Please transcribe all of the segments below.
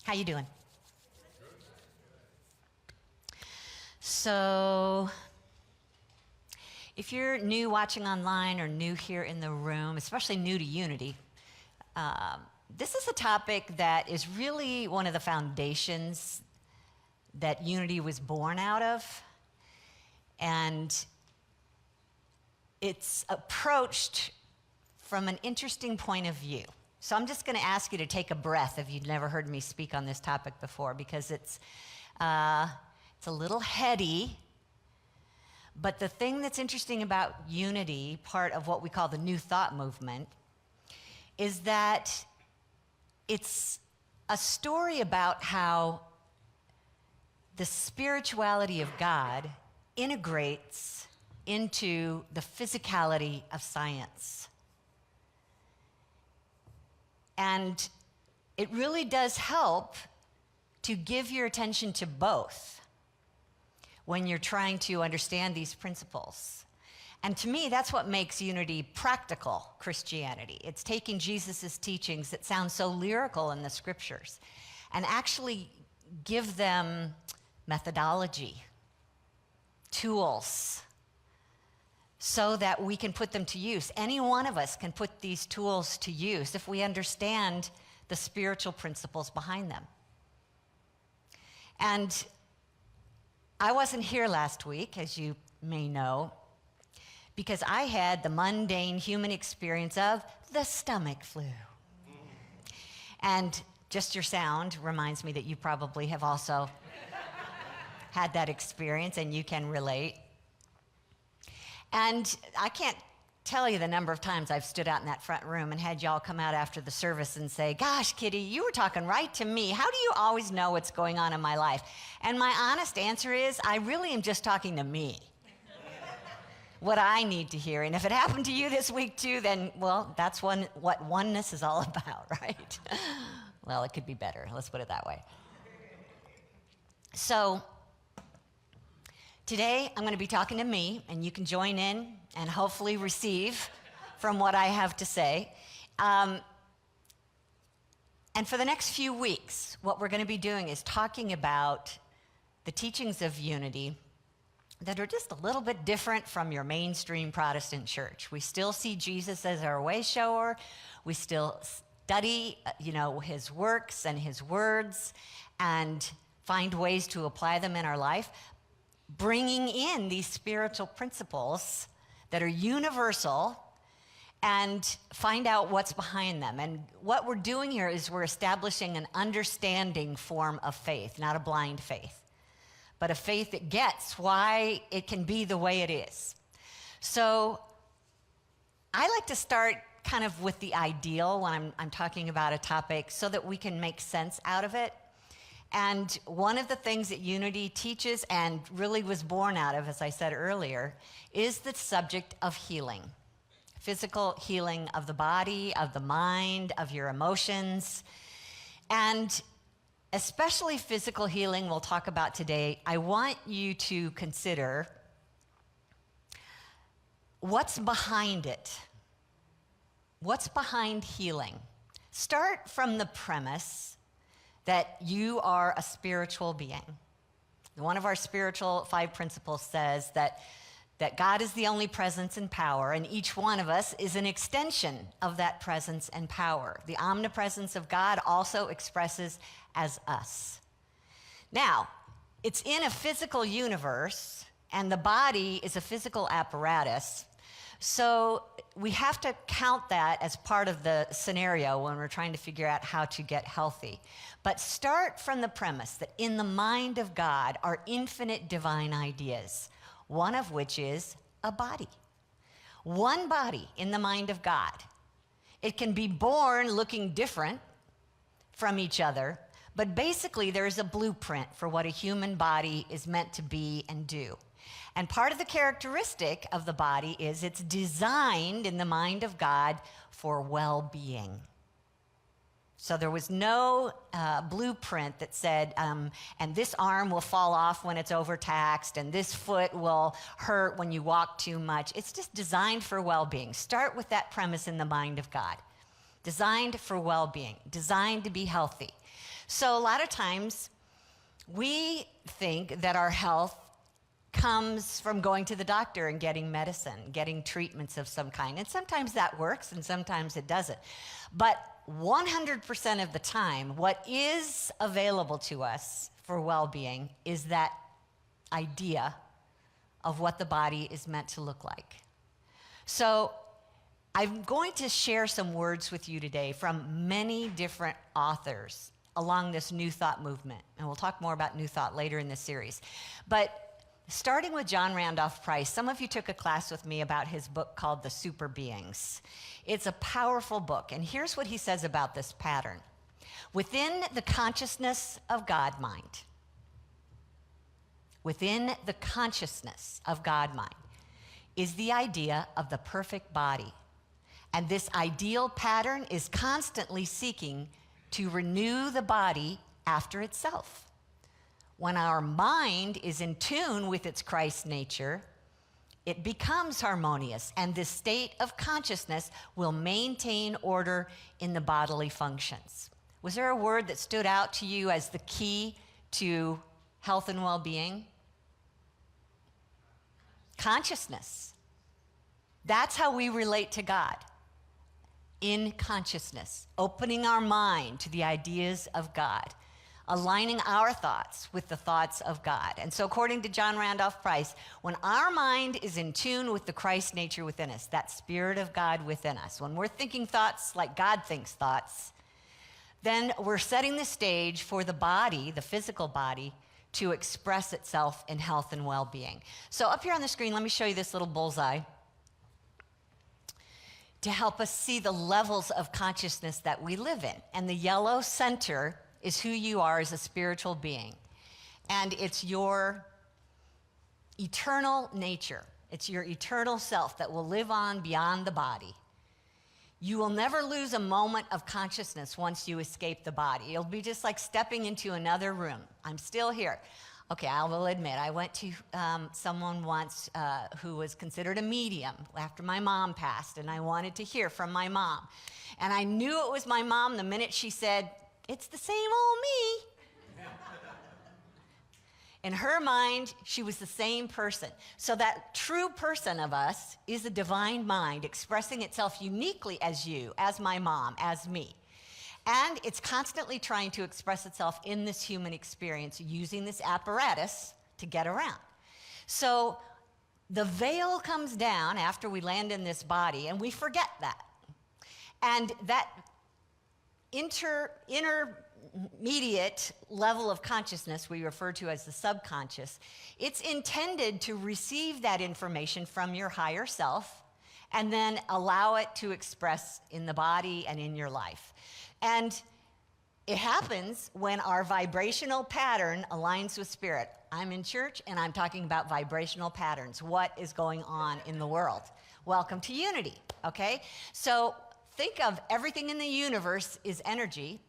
How you doing? So, if you're new watching online or new here in the room, especially new to Unity, this is a topic that is really one of the foundations that Unity was born out of. And it's approached from an interesting point of view. So I'm just going to ask you to take a breath if you've never heard me speak on this topic before, because it's a little heady. But the thing that's interesting about Unity, part of what we call the New Thought movement, is that it's a story about how the spirituality of God integrates into the physicality of science. And it really does help to give your attention to both when you're trying to understand these principles. And to me, that's what makes Unity practical Christianity. It's taking Jesus' teachings that sound so lyrical in the scriptures and actually give them methodology, tools, so that we can put them to use. Any one of us can put these tools to use if we understand the spiritual principles behind them. And I wasn't here last week, as you may know, because I had the mundane human experience of the stomach flu. And just your sound reminds me that you probably have also had that experience and you can relate. And I can't tell you the number of times I've stood out in that front room and had y'all come out after the service and say, "Gosh, Kitty, you were talking right to me. How do you always know what's going on in my life?" And my honest answer is, I really am just talking to me. What I need to hear. And if it happened to you this week too, then, well, that's what oneness is all about, right? Well, it could be better. Let's put it that way. So, today, I'm going to be talking to me, and you can join in and hopefully receive from what I have to say. And for the next few weeks, what we're going to be doing is talking about the teachings of Unity that are just a little bit different from your mainstream Protestant church. We still see Jesus as our way shower. We still study, his works and his words and find ways to apply them in our life, bringing in these spiritual principles that are universal and find out what's behind them. And what we're doing here is we're establishing an understanding form of faith, not a blind faith, but a faith that gets why it can be the way it is. So I like to start kind of with the ideal when I'm talking about a topic so that we can make sense out of it. And one of the things that Unity teaches and really was born out of, as I said earlier, is the subject of healing. Physical healing of the body, of the mind, of your emotions. And especially physical healing we'll talk about today. I want you to consider what's behind it. What's behind healing? Start from the premise that you are a spiritual being. One of our spiritual 5 principles says that God is the only presence and power, and each one of us is an extension of that presence and power. The omnipresence of God also expresses as us. Now, it's in a physical universe, and the body is a physical apparatus, so we have to count that as part of the scenario when we're trying to figure out how to get healthy. But start from the premise that in the mind of God are infinite divine ideas, one of which is a body. One body in the mind of God. It can be born looking different from each other, but basically there is a blueprint for what a human body is meant to be and do. And part of the characteristic of the body is it's designed in the mind of God for well-being. So there was no blueprint that said, and this arm will fall off when it's overtaxed, and this foot will hurt when you walk too much. It's just designed for well-being. Start with that premise in the mind of God. Designed for well-being, designed to be healthy. So a lot of times we think that our health comes from going to the doctor and getting medicine, getting treatments of some kind. And sometimes that works and sometimes it doesn't. But 100% of the time, what is available to us for well-being is that idea of what the body is meant to look like. So I'm going to share some words with you today from many different authors along this New Thought movement. And we'll talk more about New Thought later in this series. But starting with John Randolph Price, some of you took a class with me about his book called The Super Beings. It's a powerful book, and here's what he says about this pattern. Within the consciousness of God mind, within the consciousness of God mind is the idea of the perfect body. And this ideal pattern is constantly seeking to renew the body after itself. When our mind is in tune with its Christ nature, it becomes harmonious, and this state of consciousness will maintain order in the bodily functions. Was there a word that stood out to you as the key to health and well-being? Consciousness. That's how we relate to God. In consciousness, opening our mind to the ideas of God, aligning our thoughts with the thoughts of God. And so according to John Randolph Price, when our mind is in tune with the Christ nature within us, that Spirit of God within us, when we're thinking thoughts like God thinks thoughts, then we're setting the stage for the body, the physical body, to express itself in health and well-being. So up here on the screen, let me show you this little bullseye to help us see the levels of consciousness that we live in. And the yellow center is who you are as a spiritual being. And it's your eternal nature. It's your eternal self that will live on beyond the body. You will never lose a moment of consciousness once you escape the body. It'll be just like stepping into another room. I'm still here. Okay, I will admit, I went to someone once who was considered a medium after my mom passed, and I wanted to hear from my mom. And I knew it was my mom the minute she said, "It's the same old me." In her mind, she was the same person. So that true person of us is a divine mind expressing itself uniquely as you, as my mom, as me. And it's constantly trying to express itself in this human experience using this apparatus to get around. So the veil comes down after we land in this body, and we forget that. And that intermediate level of consciousness we refer to as the subconscious, it's intended to receive that information from your higher self and then allow it to express in the body and in your life. And it happens when our vibrational pattern aligns with spirit. I'm in church and I'm talking about vibrational patterns. What is going on in the world? Welcome to Unity, okay? So think of everything in the universe is energy,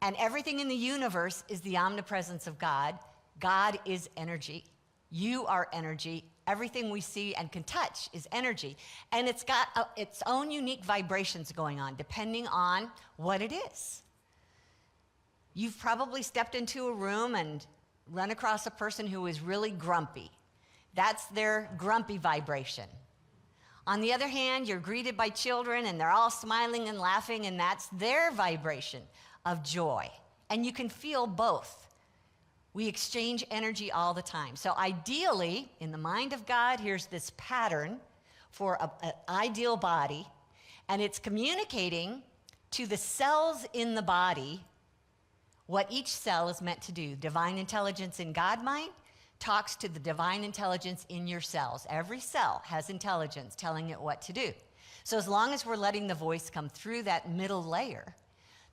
and everything in the universe is the omnipresence of God. God is energy. You are energy. Everything we see and can touch is energy. And it's got its own unique vibrations going on, depending on what it is. You've probably stepped into a room and run across a person who is really grumpy. That's their grumpy vibration. On the other hand, you're greeted by children and they're all smiling and laughing, and that's their vibration of joy. And you can feel both. We exchange energy all the time. So ideally, in the mind of God, here's this pattern for an ideal body, and it's communicating to the cells in the body what each cell is meant to do. Divine intelligence in God mind talks to the divine intelligence in your cells. Every cell has intelligence telling it what to do. So as long as we're letting the voice come through that middle layer,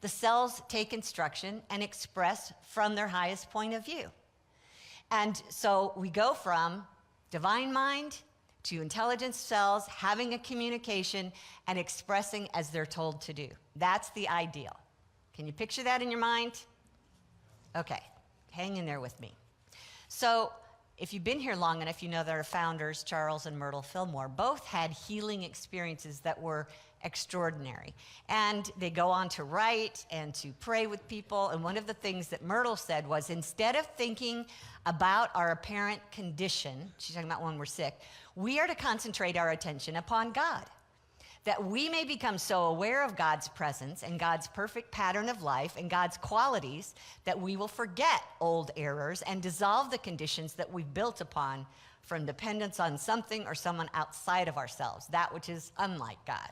the cells take instruction and express from their highest point of view. And so we go from divine mind to intelligence cells having a communication and expressing as they're told to do. That's the ideal. Can you picture that in your mind? Okay, hang in there with me. So if you've been here long enough, you know that our founders, Charles and Myrtle Fillmore, both had healing experiences that were extraordinary. And they go on to write and to pray with people. And one of the things that Myrtle said was, instead of thinking about our apparent condition, she's talking about when we're sick, we are to concentrate our attention upon God, that we may become so aware of God's presence and God's perfect pattern of life and God's qualities that we will forget old errors and dissolve the conditions that we've built upon from dependence on something or someone outside of ourselves, that which is unlike God.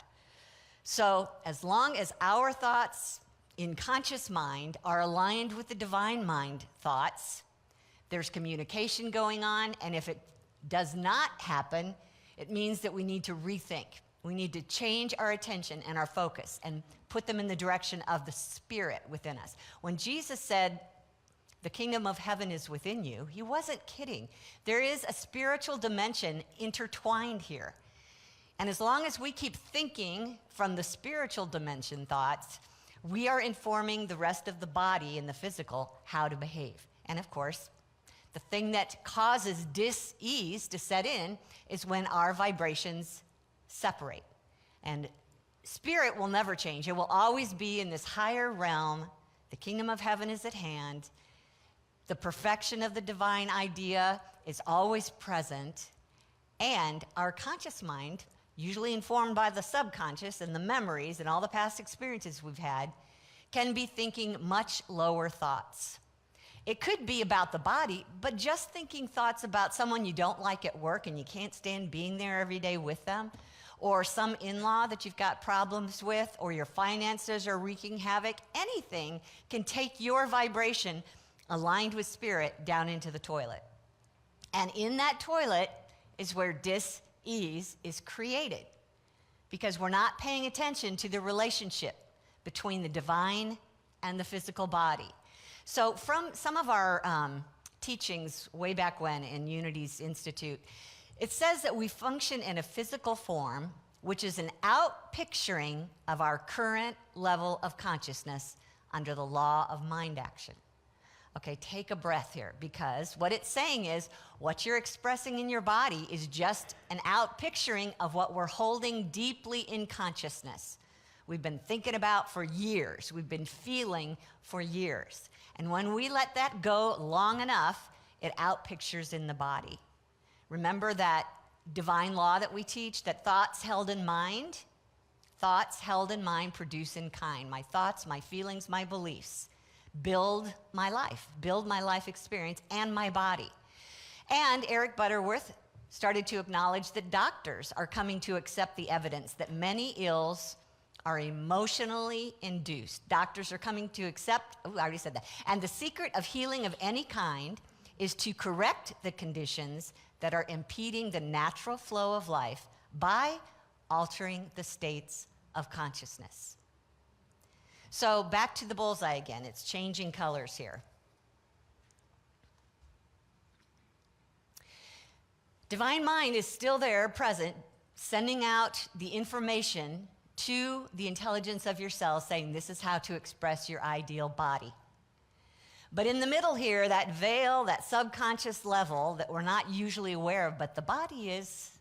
So as long as our thoughts in conscious mind are aligned with the divine mind thoughts, there's communication going on, and if it does not happen, it means that we need to rethink. We need to change our attention and our focus and put them in the direction of the Spirit within us. When Jesus said, the kingdom of heaven is within you, he wasn't kidding. There is a spiritual dimension intertwined here. And as long as we keep thinking from the spiritual dimension thoughts, we are informing the rest of the body and the physical how to behave. And of course, the thing that causes dis-ease to set in is when our vibrations separate. And spirit will never change. It will always be in this higher realm. The kingdom of heaven is at hand. The perfection of the divine idea is always present. And our conscious mind, usually informed by the subconscious and the memories and all the past experiences we've had, can be thinking much lower thoughts. It could be about the body, but just thinking thoughts about someone you don't like at work and you can't stand being there every day with them, or some in-law that you've got problems with, or your finances are wreaking havoc, anything can take your vibration aligned with spirit down into the toilet. And in that toilet is where dis-ease is created, because we're not paying attention to the relationship between the divine and the physical body. So from some of our teachings way back when in Unity's Institute, it says that we function in a physical form, which is an outpicturing of our current level of consciousness under the law of mind action. Okay, take a breath here, because what it's saying is what you're expressing in your body is just an outpicturing of what we're holding deeply in consciousness. We've been thinking about for years. We've been feeling for years. And when we let that go long enough, it outpictures in the body. Remember that divine law that we teach, that thoughts held in mind produce in kind. My thoughts, my feelings, my beliefs build my life experience and my body. And Eric Butterworth started to acknowledge that doctors are coming to accept the evidence that many ills are emotionally induced. Doctors are coming to accept, I already said that. And the secret of healing of any kind is to correct the conditions that are impeding the natural flow of life by altering the states of consciousness. So back to the bullseye again. It's changing colors here. Divine mind is still there, present, sending out the information to the intelligence of your cells, saying this is how to express your ideal body. But in the middle here, that veil, that subconscious level that we're not usually aware of, but the body is,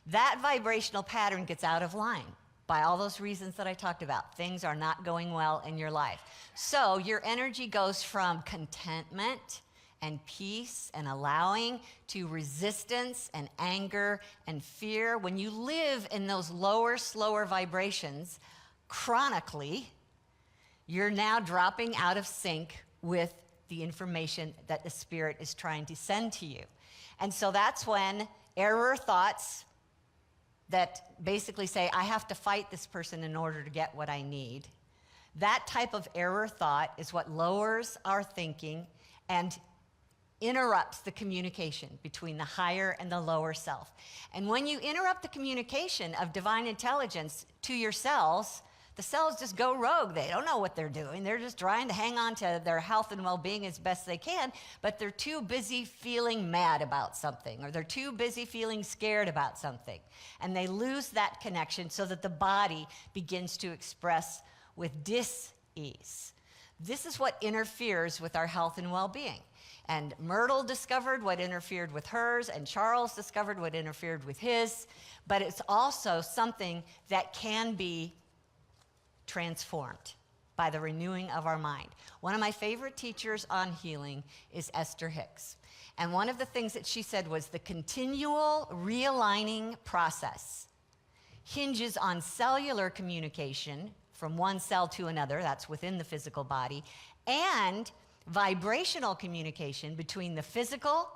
that vibrational pattern gets out of line by all those reasons that I talked about. Things are not going well in your life. So your energy goes from contentment and peace and allowing to resistance and anger and fear. When you live in those lower, slower vibrations chronically, you're now dropping out of sync with the information that the Spirit is trying to send to you. And so that's when error thoughts that basically say, I have to fight this person in order to get what I need, that type of error thought is what lowers our thinking and interrupts the communication between the higher and the lower self. And when you interrupt the communication of divine intelligence to your cells, the cells just go rogue. They don't know what they're doing. They're just trying to hang on to their health and well-being as best they can, but they're too busy feeling mad about something, or they're too busy feeling scared about something. And they lose that connection so that the body begins to express with dis-ease. This is what interferes with our health and well-being. And Myrtle discovered what interfered with hers, and Charles discovered what interfered with his, but it's also something that can be transformed by the renewing of our mind. One of my favorite teachers on healing is Esther Hicks. And one of the things that she said was the continual realigning process hinges on cellular communication from one cell to another, that's within the physical body, and vibrational communication between the physical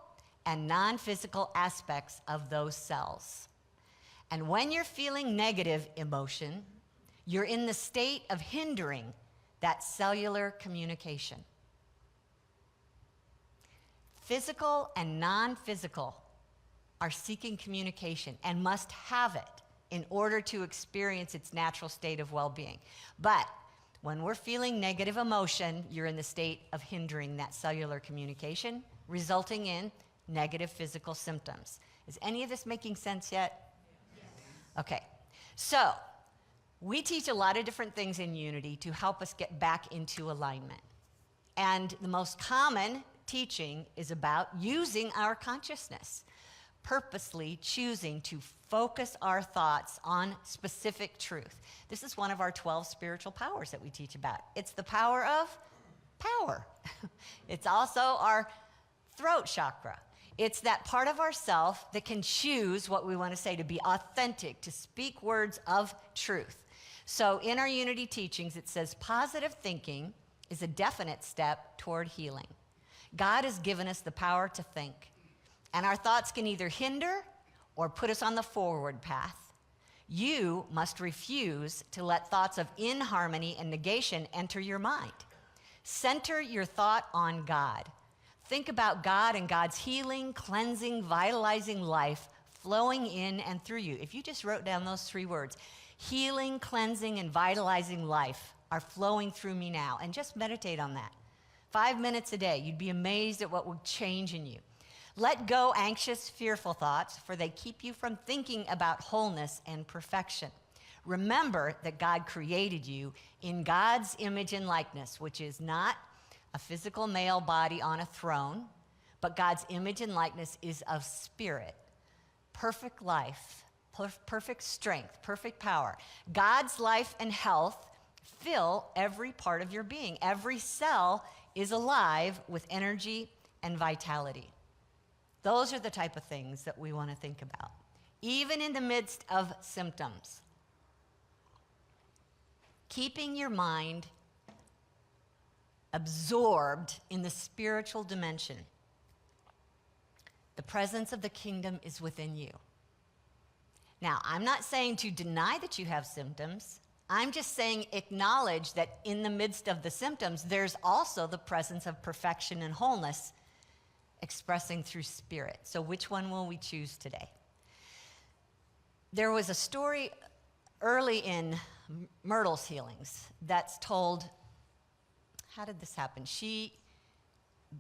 and non-physical aspects of those cells. And when you're feeling negative emotion, you're in the state of hindering that cellular communication. Physical and non-physical are seeking communication and must have it in order to experience its natural state of well-being. But when we're feeling negative emotion, you're in the state of hindering that cellular communication, resulting in negative physical symptoms. Is any of this making sense yet? Yes. Okay, so we teach a lot of different things in Unity to help us get back into alignment. And the most common teaching is about using our consciousness, purposely choosing to focus our thoughts on specific truth. This is one of our 12 spiritual powers that we teach about. It's the power of power. It's also our throat chakra. It's that part of ourself that can choose what we want to say, to be authentic, to speak words of truth. So in our Unity teachings, it says positive thinking is a definite step toward healing. God has given us the power to think, and our thoughts can either hinder or put us on the forward path. You must refuse to let thoughts of inharmony and negation enter your mind. Center your thought on God. Think about God and God's healing, cleansing, vitalizing life flowing in and through you. If you just wrote down those 3 words, healing, cleansing, and vitalizing life are flowing through me now, and just meditate on that. 5 minutes a day, you'd be amazed at what would change in you. Let go anxious, fearful thoughts, for they keep you from thinking about wholeness and perfection. Remember that God created you in God's image and likeness, which is not a physical male body on a throne, but God's image and likeness is of spirit, perfect life, perfect strength, perfect power. God's life and health fill every part of your being. Every cell is alive with energy and vitality. Those are the type of things that we want to think about, even in the midst of symptoms. Keeping your mind absorbed in the spiritual dimension. The presence of the kingdom is within you. Now, I'm not saying to deny that you have symptoms. I'm just saying acknowledge that in the midst of the symptoms, there's also the presence of perfection and wholeness expressing through spirit. So which one will we choose today? There was a story early in Myrtle's healings that's told, how did this happen? She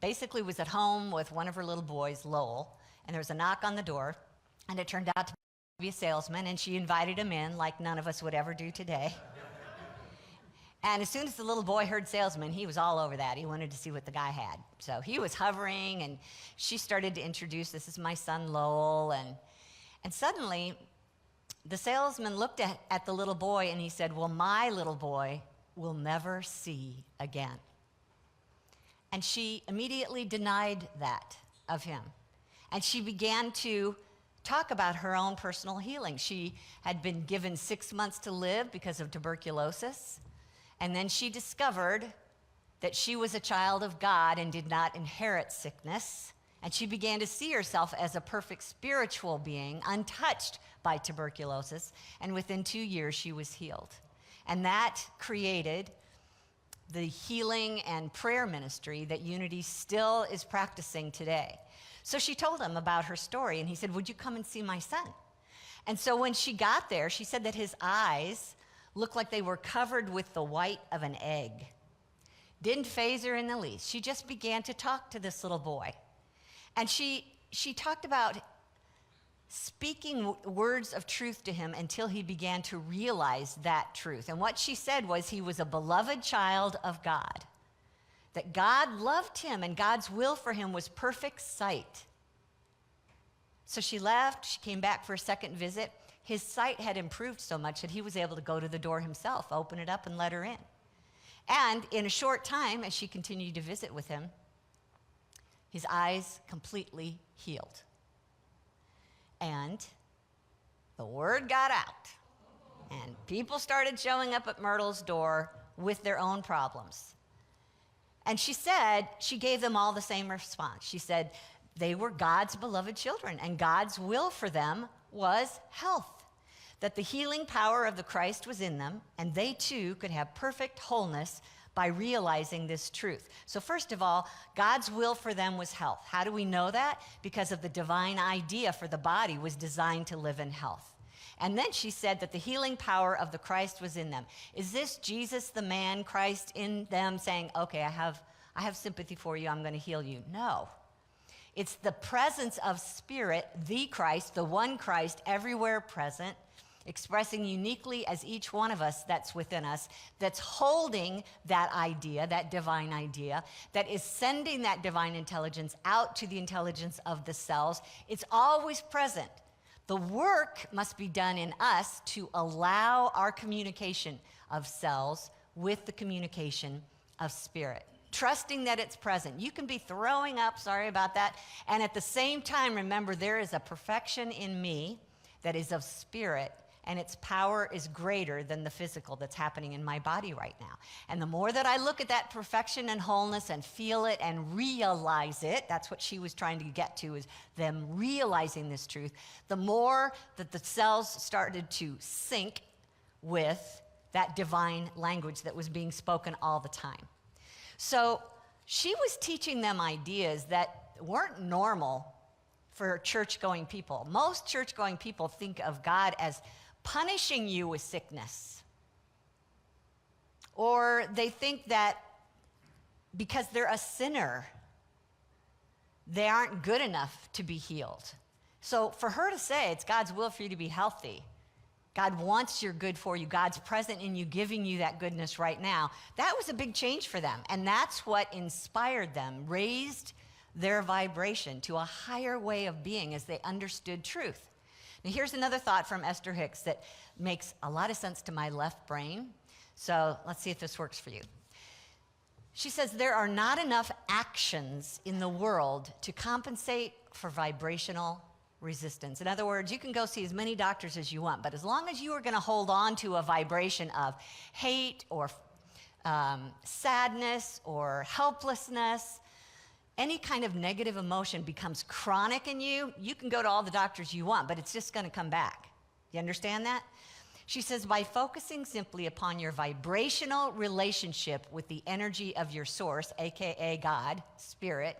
basically was at home with one of her little boys, Lowell, and there was a knock on the door, and it turned out to be a salesman, and she invited him in like none of us would ever do today. And as soon as the little boy heard salesman, he was all over that. He wanted to see what the guy had. So he was hovering, and she started to introduce, this is my son Lowell, and suddenly the salesman looked at the little boy, and he said, well, my little boy will never see again. And she immediately denied that of him. And she began to talk about her own personal healing. She had been given 6 months to live because of tuberculosis. And then she discovered that she was a child of God and did not inherit sickness. And she began to see herself as a perfect spiritual being, untouched by tuberculosis. And within 2 years, she was healed. And that created the healing and prayer ministry that Unity still is practicing today. So she told him about her story, and he said, would you come and see my son? And so when she got there, she said that his eyes looked like they were covered with the white of an egg. Didn't faze her in the least. She just began to talk to this little boy. And she talked about speaking words of truth to him until he began to realize that truth. And what she said was he was a beloved child of God. that God loved him and God's will for him was perfect sight. So she left, she came back for a second visit. His sight had improved so much that he was able to go to the door himself, open it up, and let her in. And in a short time, as she continued to visit with him, his eyes completely healed. And the word got out. And people started showing up at Myrtle's door with their own problems. And she said, she gave them all the same response. She said they were God's beloved children, and God's will for them was health, that the healing power of the Christ was in them, and they too could have perfect wholeness by realizing this truth. So first of all, God's will for them was health. How do we know that? Because of the divine idea for the body was designed to live in health. And then she said that the healing power of the Christ was in them. Is this Jesus, the man, Christ in them saying, okay, I have sympathy for you, I'm going to heal you? No. It's the presence of Spirit, the Christ, the one Christ, everywhere present, expressing uniquely as each one of us that's within us, that's holding that idea, that divine idea, that is sending that divine intelligence out to the intelligence of the cells. It's always present. The work must be done in us to allow our communication of cells with the communication of spirit. Trusting that it's present. You can be throwing up, sorry about that, and at the same time, remember, there is a perfection in me that is of spirit, and its power is greater than the physical that's happening in my body right now. And the more that I look at that perfection and wholeness and feel it and realize it, that's what she was trying to get to, is them realizing this truth, the more that the cells started to sync with that divine language that was being spoken all the time. So she was teaching them ideas that weren't normal for church-going people. Most church-going people think of God as punishing you with sickness. Or they think that because they're a sinner, they aren't good enough to be healed. So for her to say it's God's will for you to be healthy, God wants your good for you, God's present in you, giving you that goodness right now, that was a big change for them. And that's what inspired them, raised their vibration to a higher way of being as they understood truth. Now, here's another thought from Esther Hicks that makes a lot of sense to my left brain. So let's see if this works for you. She says, there are not enough actions in the world to compensate for vibrational resistance. In other words, you can go see as many doctors as you want, but as long as you are going to hold on to a vibration of hate or sadness or helplessness, any kind of negative emotion becomes chronic in you, you can go to all the doctors you want, but it's just going to come back. You understand that? She says, by focusing simply upon your vibrational relationship with the energy of your source, aka God, Spirit,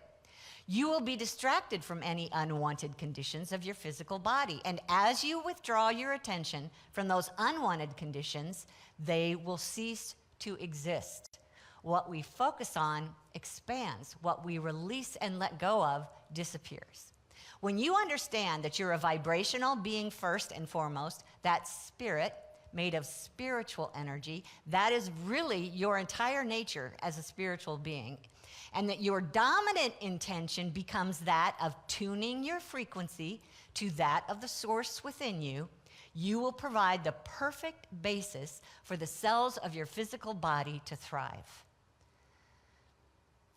you will be distracted from any unwanted conditions of your physical body. And as you withdraw your attention from those unwanted conditions, they will cease to exist. What we focus on expands. What we release and let go of disappears. When you understand that you're a vibrational being first and foremost, that spirit made of spiritual energy, that is really your entire nature as a spiritual being, and that your dominant intention becomes that of tuning your frequency to that of the source within you, you will provide the perfect basis for the cells of your physical body to thrive.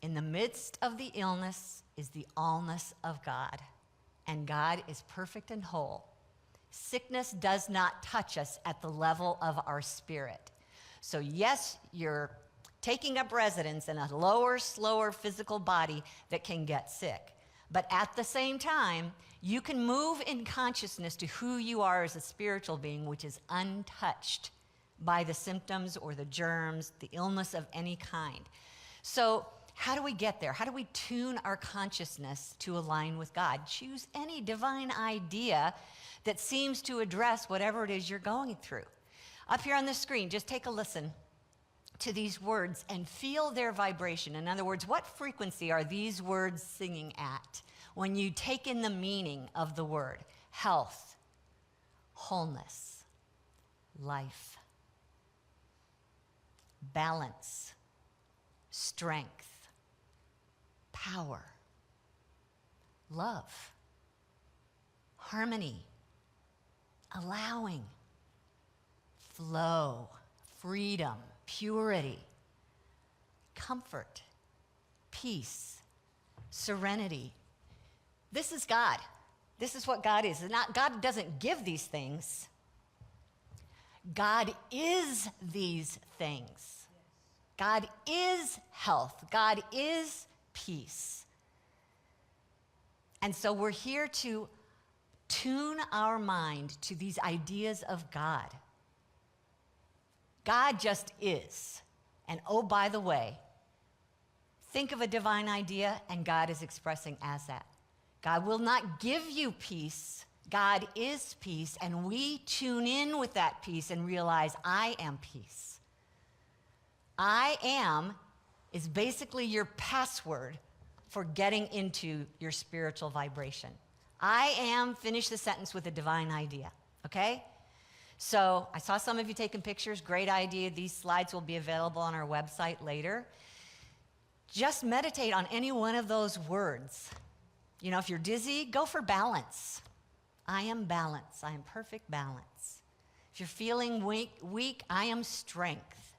In the midst of the illness is the allness of God, and God is perfect and whole. Sickness does not touch us at the level of our spirit. So yes, you're taking up residence in a lower, slower physical body that can get sick. But at the same time, you can move in consciousness to who you are as a spiritual being, which is untouched by the symptoms or the germs, the illness of any kind. So how do we get there? How do we tune our consciousness to align with God? Choose any divine idea that seems to address whatever it is you're going through. Up here on the screen, just take a listen to these words and feel their vibration. In other words, what frequency are these words singing at when you take in the meaning of the word? Health, wholeness, life, balance, strength, power, love, harmony, allowing, flow, freedom, purity, comfort, peace, serenity. This is God. This is what God is. God doesn't give these things. God is these things. God is health. God is peace. And so we're here to tune our mind to these ideas of God. God just is. And oh, by the way, think of a divine idea and God is expressing as that. God will not give you peace. God is peace, and we tune in with that peace and realize I am peace. I am is basically your password for getting into your spiritual vibration. I am, finish the sentence with a divine idea, okay? So I saw some of you taking pictures, great idea. These slides will be available on our website later. Just meditate on any one of those words. You know, if you're dizzy, go for balance. I am balance. I am perfect balance. If you're feeling weak, I am strength.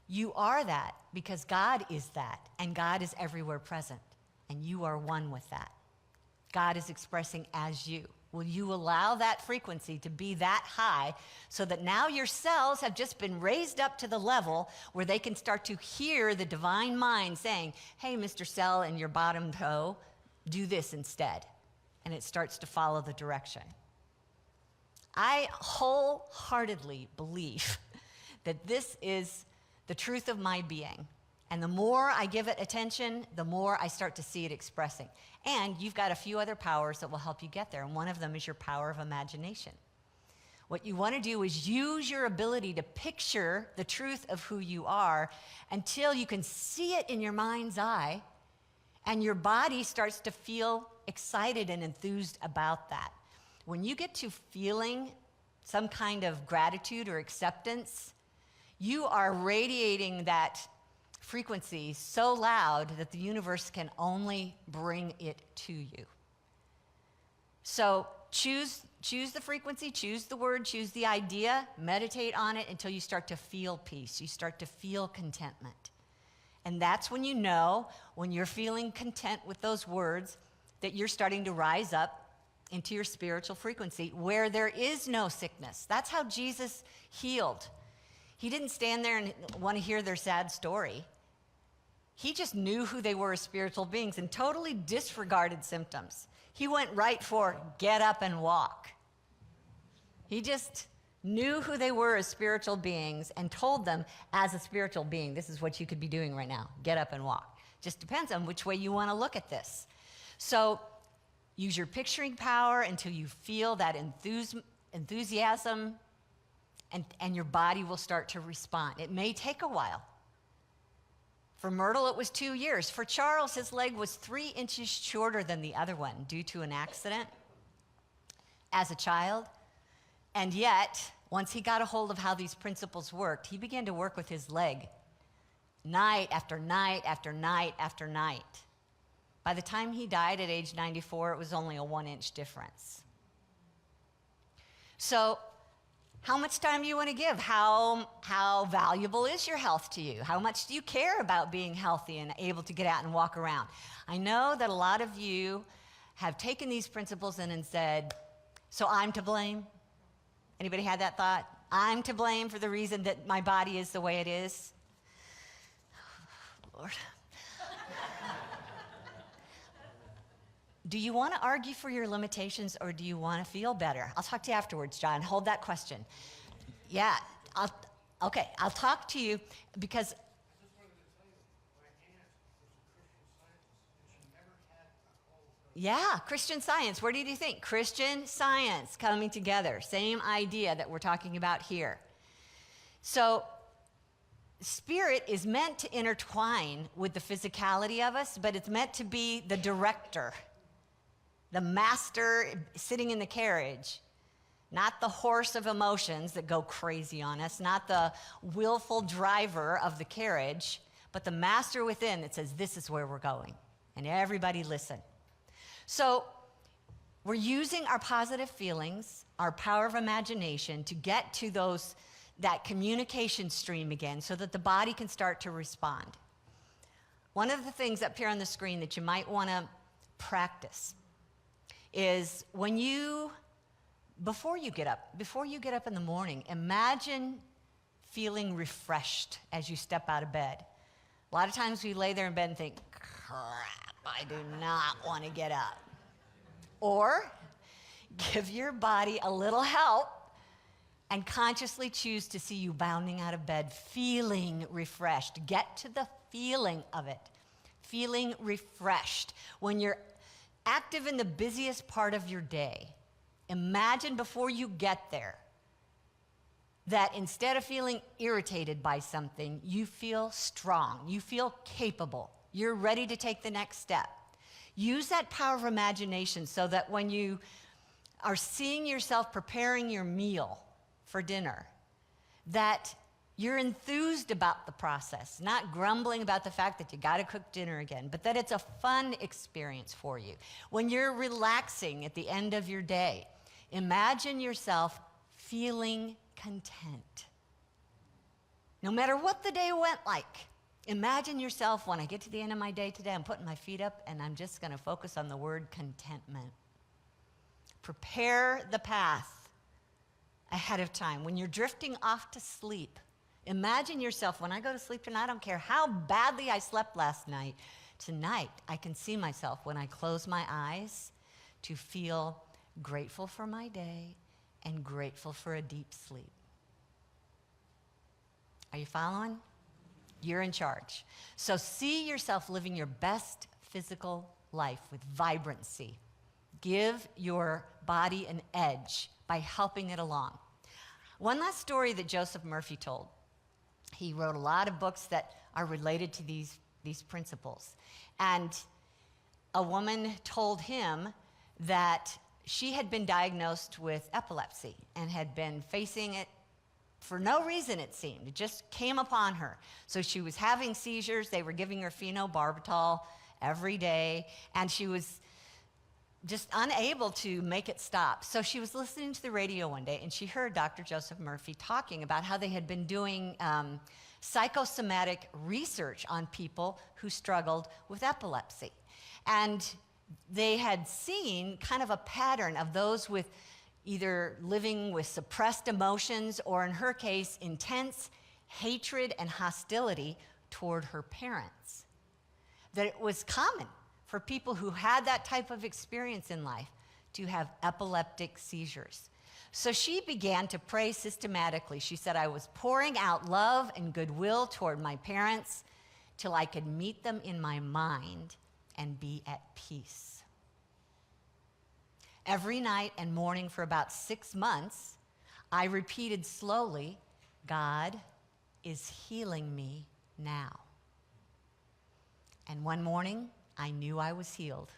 You are that because God is that, and God is everywhere present, and you are one with that. God is expressing as you. Will you allow that frequency to be that high so that now your cells have just been raised up to the level where they can start to hear the divine mind saying, hey, Mr. Cell in your bottom toe, do this instead. And it starts to follow the direction. I wholeheartedly believe that this is the truth of my being. And the more I give it attention, the more I start to see it expressing. And you've got a few other powers that will help you get there. And one of them is your power of imagination. What you want to do is use your ability to picture the truth of who you are until you can see it in your mind's eye and your body starts to feel excited and enthused about that. When you get to feeling some kind of gratitude or acceptance, you are radiating that frequency so loud that the universe can only bring it to you. So choose the frequency, choose the word, choose the idea, meditate on it until you start to feel peace. You start to feel contentment. And that's when you know, when you're feeling content with those words, that you're starting to rise up into your spiritual frequency where there is no sickness. That's how Jesus healed. He didn't stand there and want to hear their sad story. He just knew who they were as spiritual beings and totally disregarded symptoms. He went right for get up and walk. He just knew who they were as spiritual beings and told them as a spiritual being, this is what you could be doing right now. Get up and walk. Just depends on which way you want to look at this. So use your picturing power until you feel that enthusiasm and your body will start to respond. It may take a while. For Myrtle, it was 2 years. For Charles, his leg was 3 inches shorter than the other one due to an accident as a child. And yet, once he got a hold of how these principles worked, he began to work with his leg night after night after night after night. By the time he died at age 94, it was only a 1-inch difference. So, how much time do you want to give? How valuable is your health to you? How much do you care about being healthy and able to get out and walk around? I know that a lot of you have taken these principles and said, so I'm to blame? Anybody had that thought? I'm to blame for the reason that my body is the way it is? Lord. Do you want to argue for your limitations or do you want to feel better? I'll talk to you afterwards, John. Hold that question. Yeah, I'll talk to you because... I just wanted to tell you, my aunt was a Christian Scientist, and she never had a cold. Yeah, Christian Science. Where did you think? Christian Science coming together. Same idea that we're talking about here. So, spirit is meant to intertwine with the physicality of us, but it's meant to be the director. The master sitting in the carriage, not the horse of emotions that go crazy on us, not the willful driver of the carriage, but the master within that says, this is where we're going. And everybody listen. So we're using our positive feelings, our power of imagination to get to that communication stream again so that the body can start to respond. One of the things up here on the screen that you might want to practice is before you get up in the morning, imagine feeling refreshed as you step out of bed. A lot of times we lay there in bed and think, crap, I do not want to get up. Or give your body a little help and consciously choose to see you bounding out of bed, feeling refreshed. Get to the feeling of it, feeling refreshed. When you're active in the busiest part of your day, imagine before you get there that instead of feeling irritated by something, you feel strong, you feel capable, you're ready to take the next step. Use that power of imagination so that when you are seeing yourself preparing your meal for dinner, that you're enthused about the process, not grumbling about the fact that you got to cook dinner again, but that it's a fun experience for you. When you're relaxing at the end of your day, imagine yourself feeling content. No matter what the day went like, imagine yourself, when I get to the end of my day today, I'm putting my feet up and I'm just going to focus on the word contentment. Prepare the path ahead of time. When you're drifting off to sleep, imagine yourself, when I go to sleep tonight, I don't care how badly I slept last night, tonight I can see myself when I close my eyes to feel grateful for my day and grateful for a deep sleep. Are you following? You're in charge. So see yourself living your best physical life with vibrancy. Give your body an edge by helping it along. One last story that Joseph Murphy told. He wrote a lot of books that are related to these principles. And a woman told him that she had been diagnosed with epilepsy and had been facing it for no reason, it seemed. It just came upon her. So she was having seizures. They were giving her phenobarbital every day, and she was just unable to make it stop. So she was listening to the radio one day, and she heard Dr. Joseph Murphy talking about how they had been doing psychosomatic research on people who struggled with epilepsy. And they had seen kind of a pattern of those with either living with suppressed emotions or, in her case, intense hatred and hostility toward her parents. That it was common for people who had that type of experience in life to have epileptic seizures. So she began to pray systematically. She said, I was pouring out love and goodwill toward my parents till I could meet them in my mind and be at peace. Every night and morning for about 6 months, I repeated slowly, God is healing me now. And one morning, I knew I was healed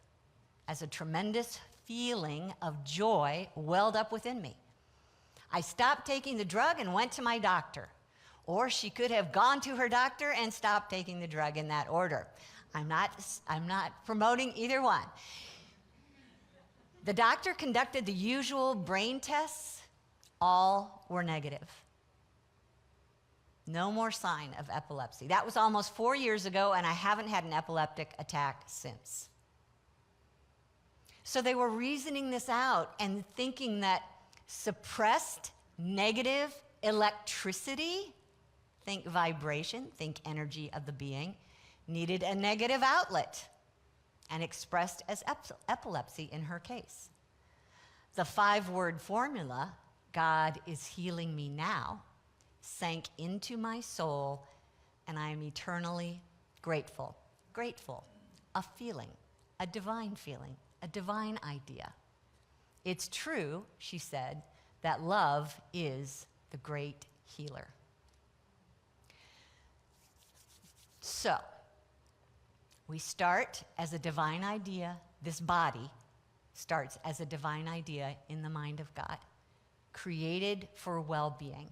as a tremendous feeling of joy welled up within me. I stopped taking the drug and went to my doctor. Or she could have gone to her doctor and stopped taking the drug in that order. I'm not promoting either one. The doctor conducted the usual brain tests. All were negative. No more sign of epilepsy. That was almost 4 years ago, and I haven't had an epileptic attack since. So they were reasoning this out and thinking that suppressed negative electricity, think vibration, think energy of the being, needed a negative outlet, and expressed as epilepsy in her case. The 5-word formula, God is healing me now, sank into my soul, and I am eternally grateful. Grateful, a feeling, a divine idea. It's true, she said, that love is the great healer. So, we start as a divine idea. This body starts as a divine idea in the mind of God, created for well-being,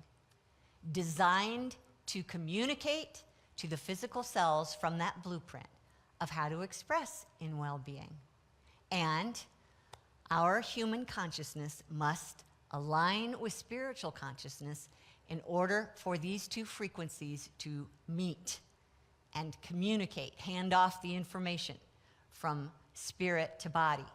designed to communicate, to the physical cells from that blueprint of how to express in well-being. And our human consciousness must align with spiritual consciousness in order for these two frequencies to meet and communicate, hand off the information from spirit to body.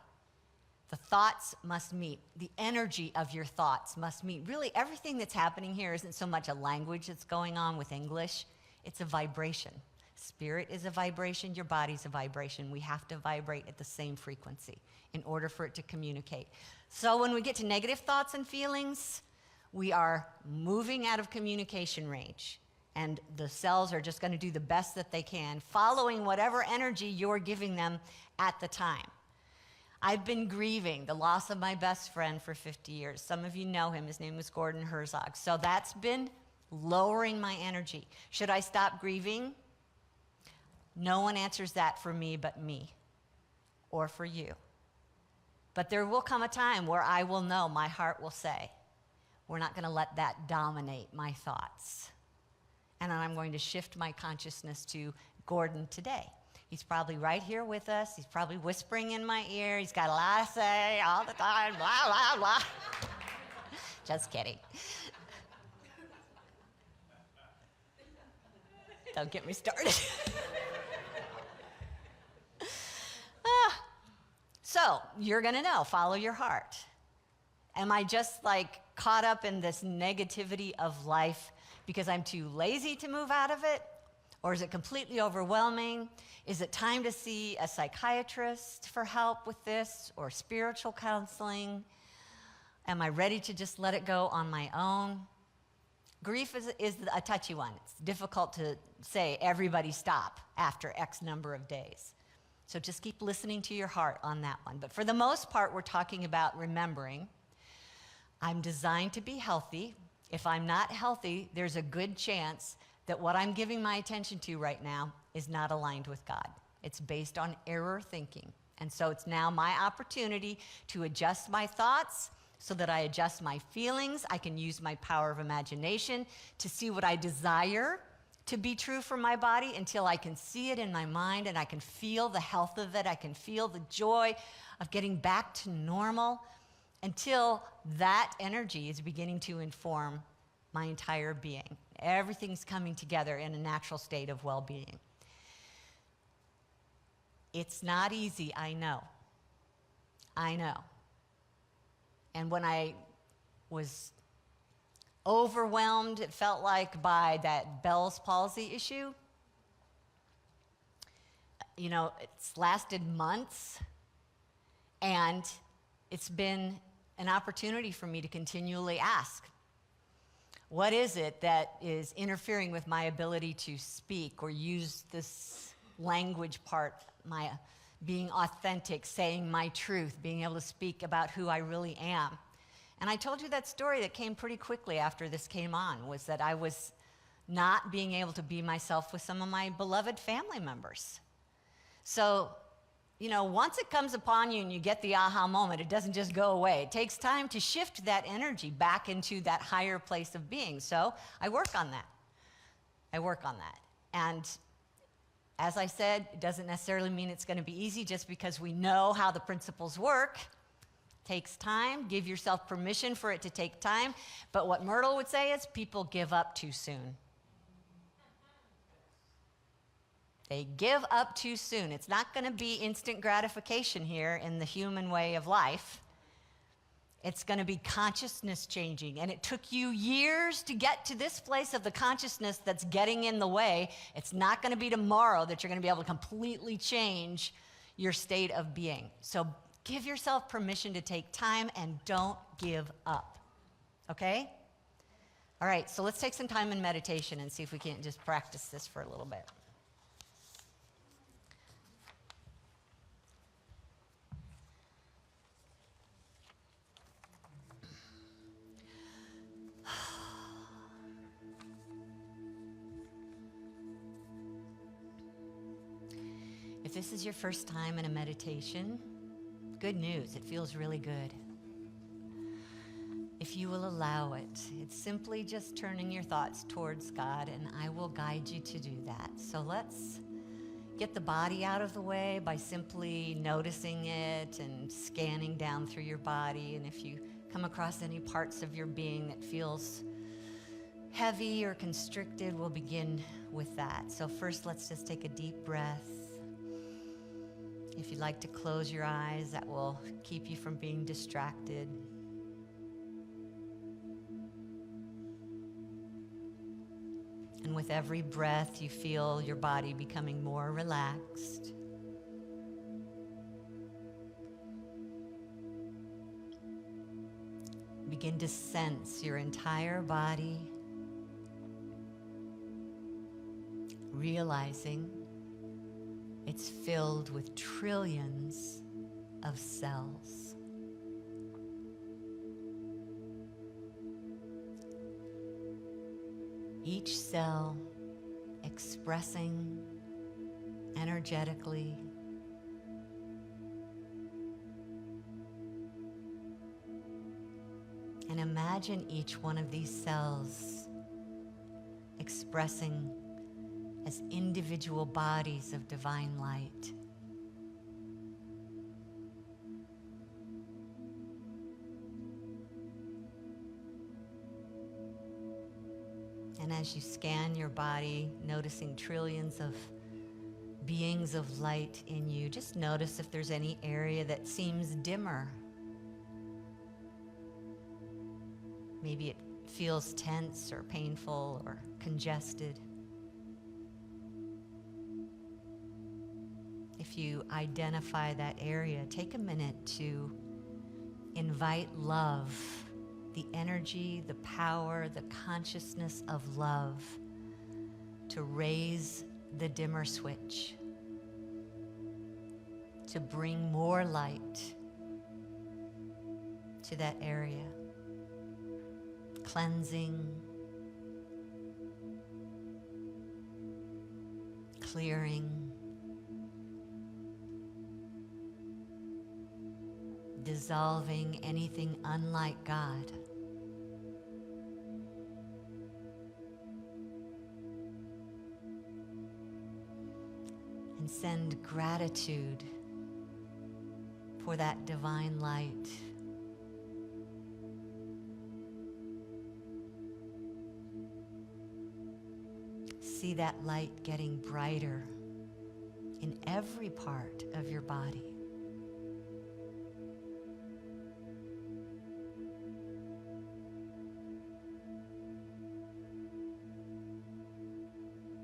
The thoughts must meet. The energy of your thoughts must meet. Really, everything that's happening here isn't so much a language that's going on with English. It's a vibration. Spirit is a vibration. Your body's a vibration. We have to vibrate at the same frequency in order for it to communicate. So when we get to negative thoughts and feelings, we are moving out of communication range. And the cells are just going to do the best that they can, following whatever energy you're giving them at the time. I've been grieving the loss of my best friend for 50 years. Some of you know him. His name was Gordon Herzog. So that's been lowering my energy. Should I stop grieving? No one answers that for me but me or for you. But there will come a time where I will know, my heart will say, we're not going to let that dominate my thoughts. And I'm going to shift my consciousness to Gordon today. He's probably right here with us. He's probably whispering in my ear. He's got a lot to say all the time, blah, blah, blah. Just kidding. Don't get me started. So, you're going to know, follow your heart. Am I just like caught up in this negativity of life because I'm too lazy to move out of it? Or is it completely overwhelming? Is it time to see a psychiatrist for help with this or spiritual counseling? Am I ready to just let it go on my own? Grief is a touchy one. It's difficult to say, everybody stop after X number of days. So just keep listening to your heart on that one. But for the most part, we're talking about remembering, I'm designed to be healthy. If I'm not healthy, there's a good chance that what I'm giving my attention to right now is not aligned with God. It's based on error thinking. And so it's now my opportunity to adjust my thoughts so that I adjust my feelings. I can use my power of imagination to see what I desire to be true for my body until I can see it in my mind and I can feel the health of it. I can feel the joy of getting back to normal until that energy is beginning to inform my entire being. Everything's coming together in a natural state of well-being. It's not easy, I know. I know. And when I was overwhelmed, it felt like, by that Bell's palsy issue, you know, it's lasted months, and it's been an opportunity for me to continually ask, what is it that is interfering with my ability to speak or use this language part, my being authentic, saying my truth, being able to speak about who I really am? And I told you that story that came pretty quickly after this came on, was that I was not being able to be myself with some of my beloved family members. So, you know, once it comes upon you and you get the aha moment, it doesn't just go away. It takes time to shift that energy back into that higher place of being. So I work on that. And as I said, it doesn't necessarily mean it's going to be easy just because we know how the principles work. It takes time. Give yourself permission for it to take time. But what Myrtle would say is people give up too soon. They give up too soon. It's not going to be instant gratification here in the human way of life. It's going to be consciousness changing. And it took you years to get to this place of the consciousness that's getting in the way. It's not going to be tomorrow that you're going to be able to completely change your state of being. So give yourself permission to take time and don't give up. Okay? All right, so let's take some time in meditation and see if we can't just practice this for a little bit. If this is your first time in a meditation, good news, it feels really good. if you will allow it. It's simply just turning your thoughts towards God, and I will guide you to do that. So let's get the body out of the way by simply noticing it and scanning down through your body. And if you come across any parts of your being that feels heavy or constricted, we'll begin with that. So first, let's just take a deep breath. If you'd like to close your eyes, that will keep you from being distracted. And with every breath, you feel your body becoming more relaxed. Begin to sense your entire body, realizing it's filled with trillions of cells. Each cell expressing energetically and imagine each one of these cells expressing as individual bodies of divine light. And as you scan your body, noticing trillions of beings of light in you, just notice if there's any area that seems dimmer. Maybe it feels tense or painful or congested. If you identify that area, take a minute to invite love, the energy, the power, the consciousness of love to raise the dimmer switch, to bring more light to that area, cleansing, clearing, dissolving anything unlike God. And send gratitude for that divine light. See that light getting brighter in every part of your body.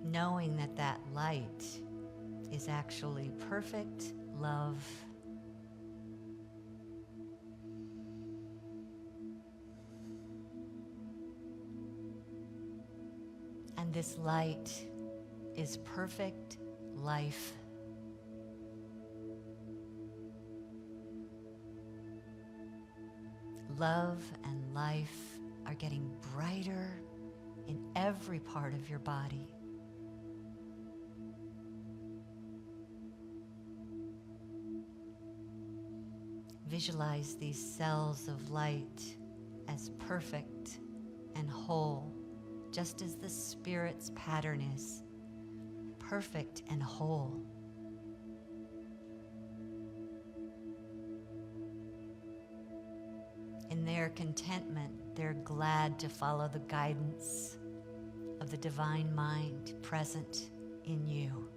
Knowing that that light is actually perfect love. And this light is perfect life. Love and life are getting brighter in every part of your body. Visualize these cells of light as perfect and whole, just as the Spirit's pattern is perfect and whole. In their contentment, they're glad to follow the guidance of the divine mind present in you.